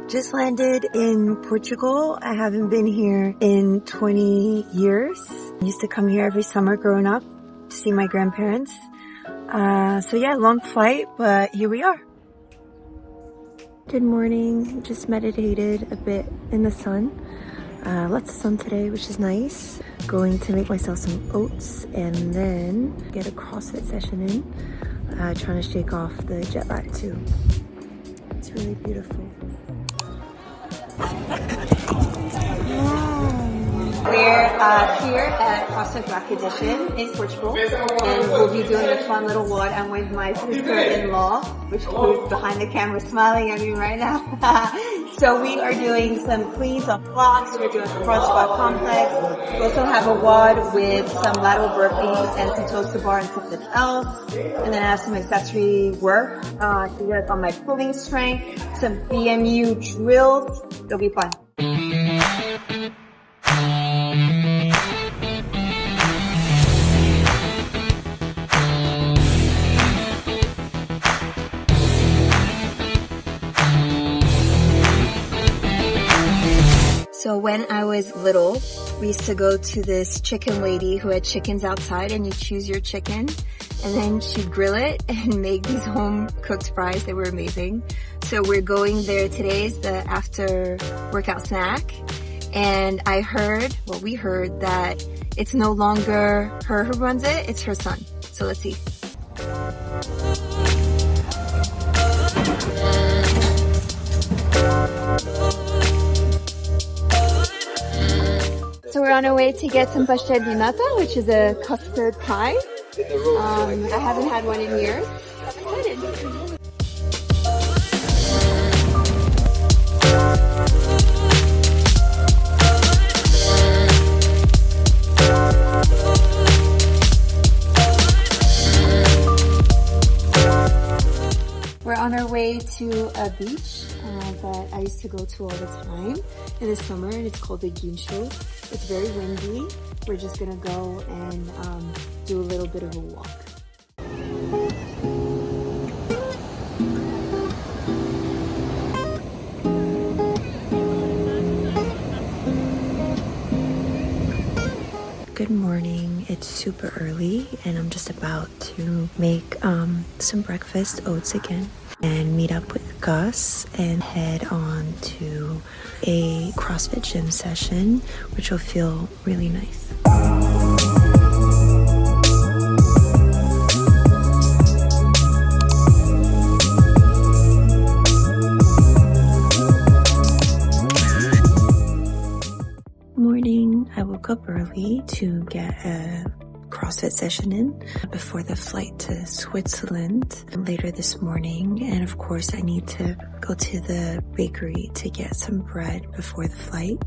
Just landed in Portugal. I haven't been here in 20 years. I used to come here every summer growing up to see my grandparents. So yeah, long flight, but here we are. Good morning. Just meditated a bit in the sun. Lots of sun today, which is nice. Going to make myself some oats and then get a CrossFit session in. Trying to shake off the jet lag too. It's really beautiful. We're here at CrossFit Rock Edition in Portugal, and we'll be doing a fun little WOD. I'm with my sister-in-law, which is behind the camera smiling at me right now. So we are doing some cleans on blocks, we're doing a front squat complex. We also have a WOD with some lateral burpees and some toes to bar and something else. And then I have some accessory work to work on my pulling strength, some BMU drills. It'll be fun. So when I was little, we used to go to this chicken lady who had chickens outside, and you choose your chicken and then she'd grill it and make these home cooked fries. They were amazing. So we're going there. Today's the after workout snack. And we heard that it's no longer her who runs it, it's her son. So let's see. So we're on our way to get some pastel di nata, which is a custard pie. I haven't had one in years. I'm excited. We're on our way to a beach that I used to go to all the time in the summer, and it's called the Guincho. It's very windy. We're just gonna go and do a little bit of a walk. Good morning. It's super early and I'm just about to make some breakfast, oats again, and meet up with Gus and head on to a CrossFit gym session, which will feel really nice. Morning. I woke up early to get a CrossFit session in before the flight to Switzerland later this morning. And of course I need to go to the bakery to get some bread before the flight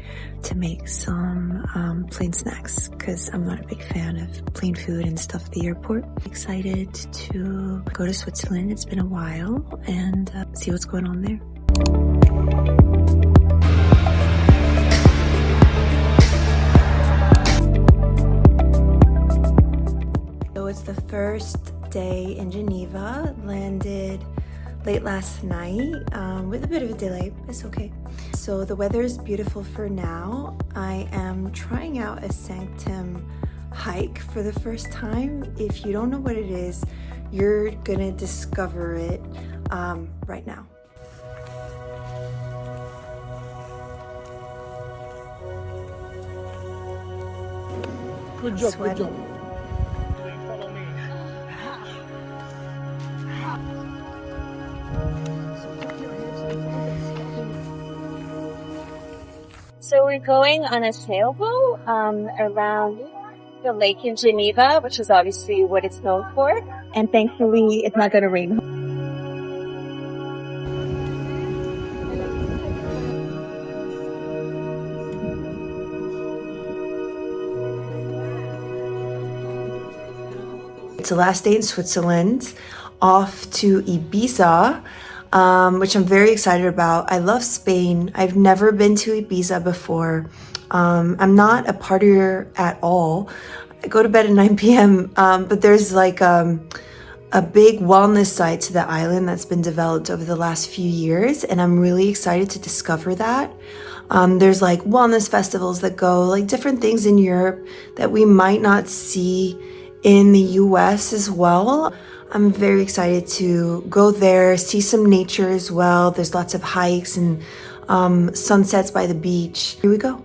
to make some plain snacks, because I'm not a big fan of plain food and stuff at the airport. Excited to go to Switzerland. It's been a while, and see what's going on there. It's the first day in Geneva. Landed late last night with a bit of a delay. It's okay. So the weather is beautiful for now. I am trying out a Sanctum hike for the first time. If you don't know what it is, you're gonna discover it right now. Good job, good job. So we're going on a sailboat around the lake in Geneva, which is obviously what it's known for. And thankfully, it's not going to rain. It's the last day in Switzerland, off to Ibiza. Which I'm very excited about. I love Spain. I've never been to Ibiza before. I'm not a partier at all. I go to bed at 9 p.m. But there's like a big wellness side to the island that's been developed over the last few years, and I'm really excited to discover that. There's like wellness festivals that go, like different things in Europe that we might not see in the US as well. I'm very excited to go there, see some nature as well. There's lots of hikes and sunsets by the beach. Here we go.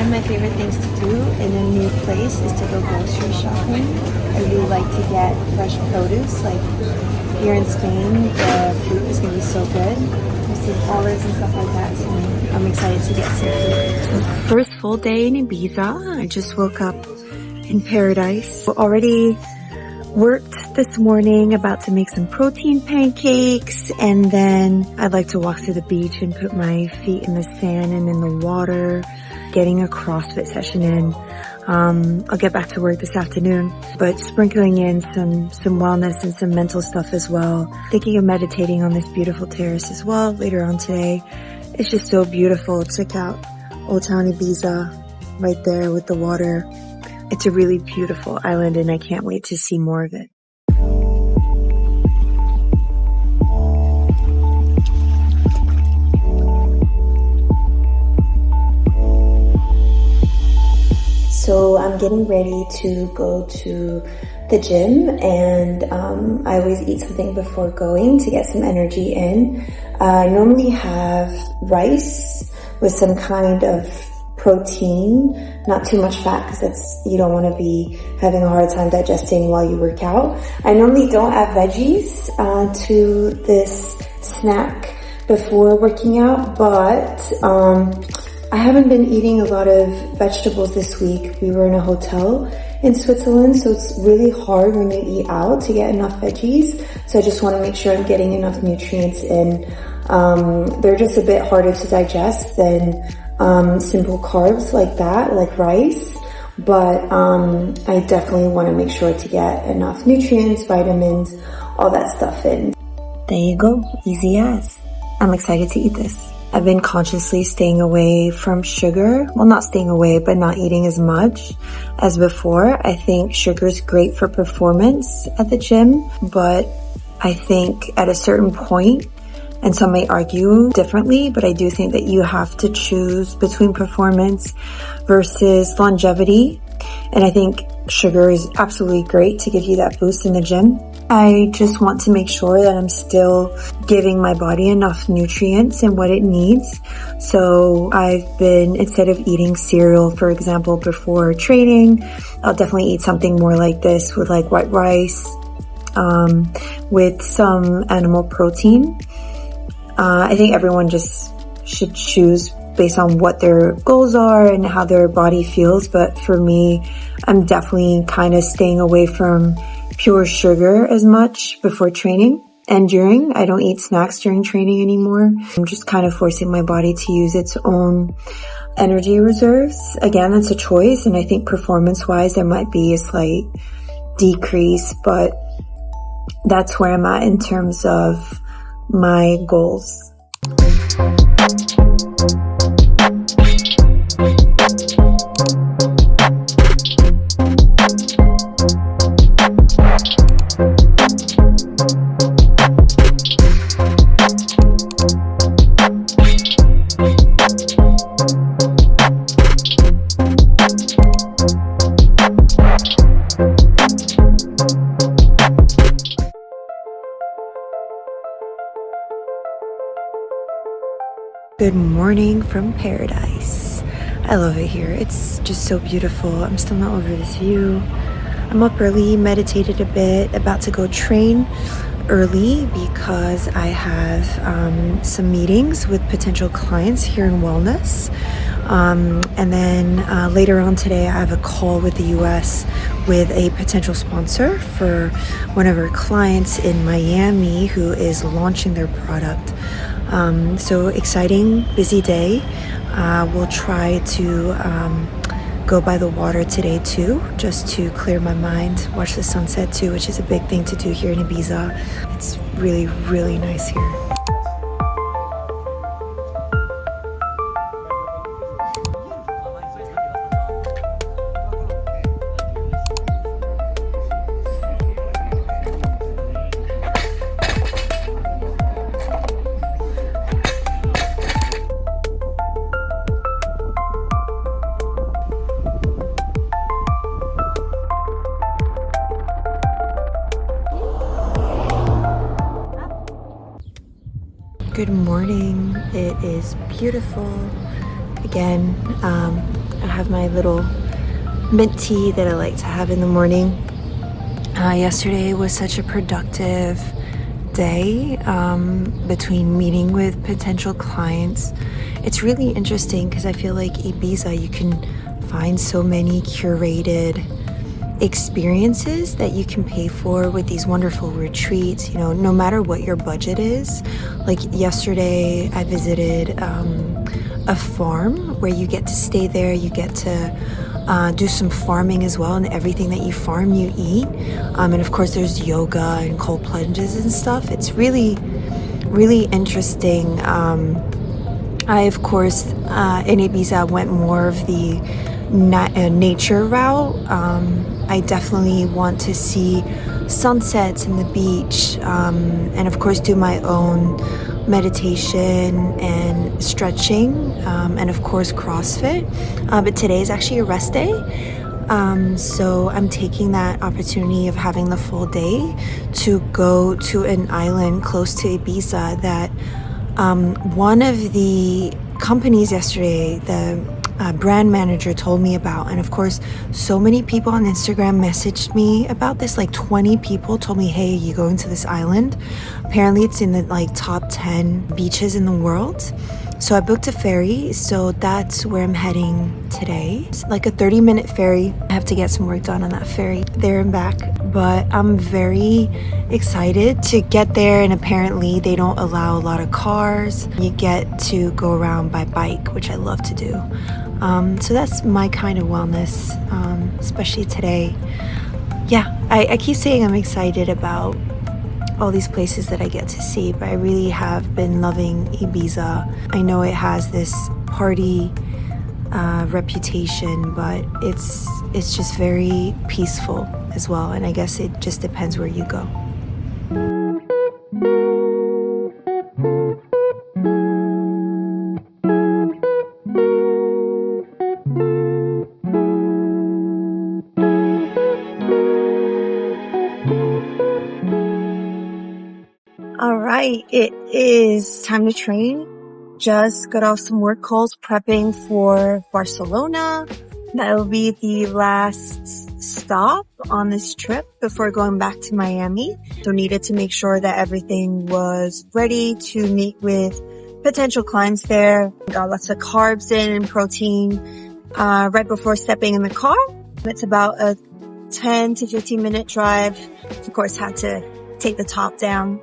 My favorite things to do in a new place is to go grocery shopping. I really like to get fresh produce. Like here in Spain, the fruit is going to be so good. I see olives and stuff like that, so I'm excited to get some food. First full day in Ibiza. I just woke up in paradise. Already worked this morning, about to make some protein pancakes, and then I'd like to walk to the beach and put my feet in the sand and in the water, getting a CrossFit session in. I'll get back to work this afternoon, but sprinkling in some wellness and some mental stuff as well. Thinking of meditating on this beautiful terrace as well later on today. It's just so beautiful. Check out Old Town Ibiza right there with the water. It's a really beautiful island and I can't wait to see more of it. So I'm getting ready to go to the gym, and I always eat something before going to get some energy in. I normally have rice with some kind of protein, not too much fat because you don't want to be having a hard time digesting while you work out. I normally don't add veggies to this snack before working out, but I haven't been eating a lot of vegetables this week. We were in a hotel in Switzerland, so it's really hard when you eat out to get enough veggies. So I just want to make sure I'm getting enough nutrients in. They're just a bit harder to digest than simple carbs like that, like rice. But I definitely want to make sure to get enough nutrients, vitamins, all that stuff in. There you go, easy as. I'm excited to eat this. I've been consciously staying away from sugar. Well, not staying away, but not eating as much as before. I think sugar is great for performance at the gym, but I think at a certain point, and some may argue differently, but I do think that you have to choose between performance versus longevity. And I think sugar is absolutely great to give you that boost in the gym. I just want to make sure that I'm still giving my body enough nutrients and what it needs. So I've been, instead of eating cereal, for example, before training, I'll definitely eat something more like this with like white rice, with some animal protein. I think everyone just should choose based on what their goals are and how their body feels. But for me, I'm definitely kind of staying away from pure sugar as much before training and during. I don't eat snacks during training anymore. I'm just kind of forcing my body to use its own energy reserves. Again, that's a choice. And I think performance-wise, there might be a slight decrease, but that's where I'm at in terms of my goals. Good morning from paradise. I love it here. It's just so beautiful. I'm still not over this view. I'm up early, meditated a bit, about to go train early because I have some meetings with potential clients here in wellness. And then later on today, I have a call with the US with a potential sponsor for one of our clients in Miami who is launching their product. So exciting, busy day. We'll try to go by the water today too, just to clear my mind, watch the sunset too, which is a big thing to do here in Ibiza. It's really, really nice here. Good morning. It is beautiful. Again, I have my little mint tea that I like to have in the morning. Yesterday was such a productive day between meeting with potential clients. It's really interesting because I feel like Ibiza, you can find so many curated experiences that you can pay for with these wonderful retreats, you know, no matter what your budget is. Like yesterday I visited a farm where you get to stay there, you get to do some farming as well, and everything that you farm you eat, and of course there's yoga and cold plunges and stuff. It's really interesting. I of course in Ibiza went more of the nature route. I definitely want to see sunsets and the beach, and of course do my own meditation and stretching, and of course CrossFit. But today is actually a rest day, so I'm taking that opportunity of having the full day to go to an island close to Ibiza that one of the companies yesterday, the brand manager, told me about. And of course, so many people on Instagram messaged me about this. Like 20 people told me, hey, you going to this island? Apparently it's in the top 10 beaches in the world. So I booked a ferry, so that's where I'm heading today. It's like a 30-minute ferry. I have to get some work done on that ferry there and back, but I'm very excited to get there. And apparently they don't allow a lot of cars. You get to go around by bike, which I love to do. So that's my kind of wellness, especially today. Yeah, I keep saying I'm excited about all these places that I get to see, but I really have been loving Ibiza. I know it has this party reputation, but it's just very peaceful as well, and I guess it just depends where you go. All right, it is time to train. Just got off some work calls prepping for Barcelona. That will be the last stop on this trip before going back to Miami. So needed to make sure that everything was ready to meet with potential clients there. Got lots of carbs in and protein right before stepping in the car. It's about a 10 to 15 minute drive. Of course, had to take the top down.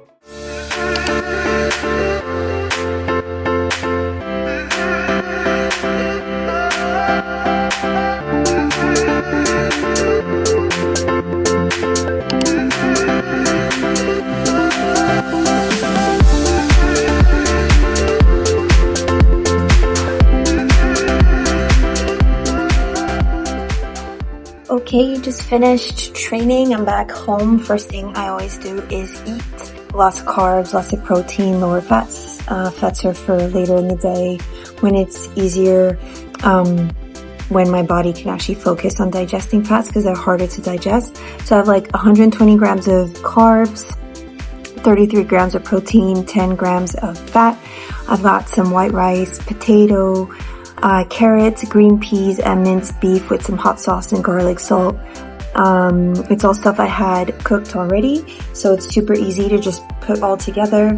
Okay, just finished training. I'm back home. First thing I always do is eat. Lots of carbs, lots of protein, lower fats. Fats are for later in the day when it's easier, when my body can actually focus on digesting fats because they're harder to digest. So I have like 120 grams of carbs, 33 grams of protein, 10 grams of fat. I've got some white rice, potato, carrots, green peas, and minced beef with some hot sauce and garlic salt. It's all stuff I had cooked already, so it's super easy to just put all together,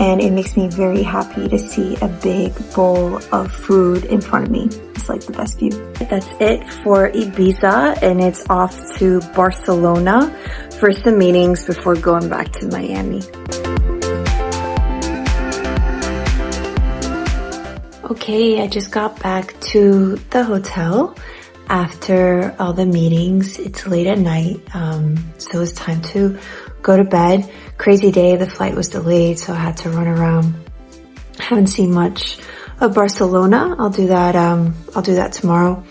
and it makes me very happy to see a big bowl of food in front of me. It's like the best view. That's it for Ibiza, and it's off to Barcelona for some meetings before going back to Miami. Okay, I just got back to the hotel after all the meetings. It's late at night, so it's time to go to bed. Crazy day, the flight was delayed, so I had to run around. Haven't seen much of Barcelona. I'll do that tomorrow.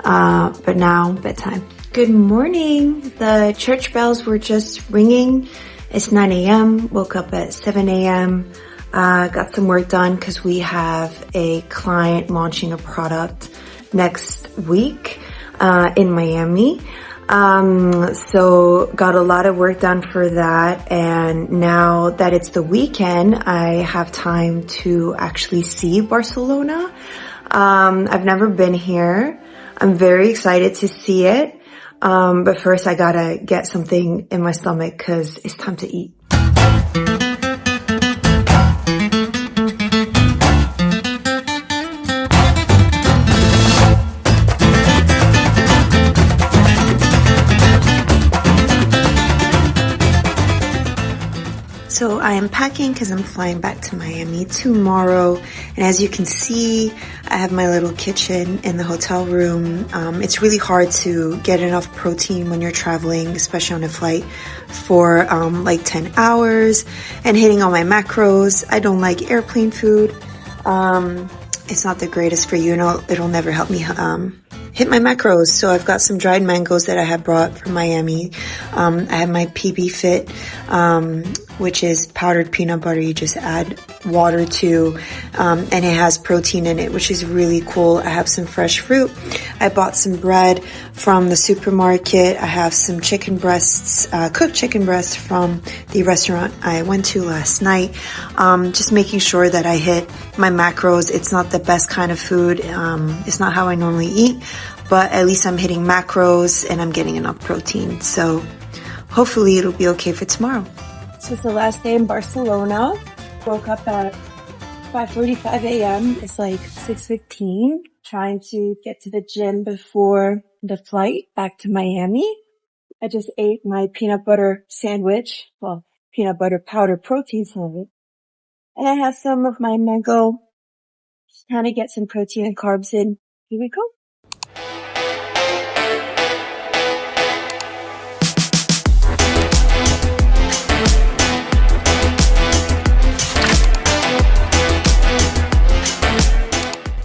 But now, bedtime. Good morning. The church bells were just ringing. It's 9 a.m. Woke up at 7 a.m. Got some work done because we have a client launching a product next week in Miami. So got a lot of work done for that. And now that it's the weekend, I have time to actually see Barcelona. I've never been here. I'm very excited to see it. But first I gotta get something in my stomach because it's time to eat. So I am packing because I'm flying back to Miami tomorrow. And as you can see, I have my little kitchen in the hotel room. It's really hard to get enough protein when you're traveling, especially on a flight for like 10 hours and hitting all my macros. I don't like airplane food. It's not the greatest for you, and it'll never help me hit my macros. So I've got some dried mangoes that I have brought from Miami. I have my PB Fit, which is powdered peanut butter you just add water to, and it has protein in it, which is really cool. I have some fresh fruit. I bought some bread from the supermarket. I have some chicken breasts, cooked chicken breasts from the restaurant I went to last night. Just making sure that I hit my macros. It's not the best kind of food. It's not how I normally eat, but at least I'm hitting macros and I'm getting enough protein. So hopefully it'll be okay for tomorrow. So it's the last day in Barcelona. Woke up at 5:45 a.m. It's like 6:15. Trying to get to the gym before the flight back to Miami. I just ate my peanut butter sandwich. Well, peanut butter powder protein sandwich. And I have some of my mango. Just trying to get some protein and carbs in. Here we go.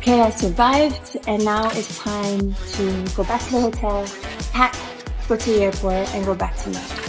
Okay, I survived, and now it's time to go back to the hotel, pack, go to the airport, and go back to Miami.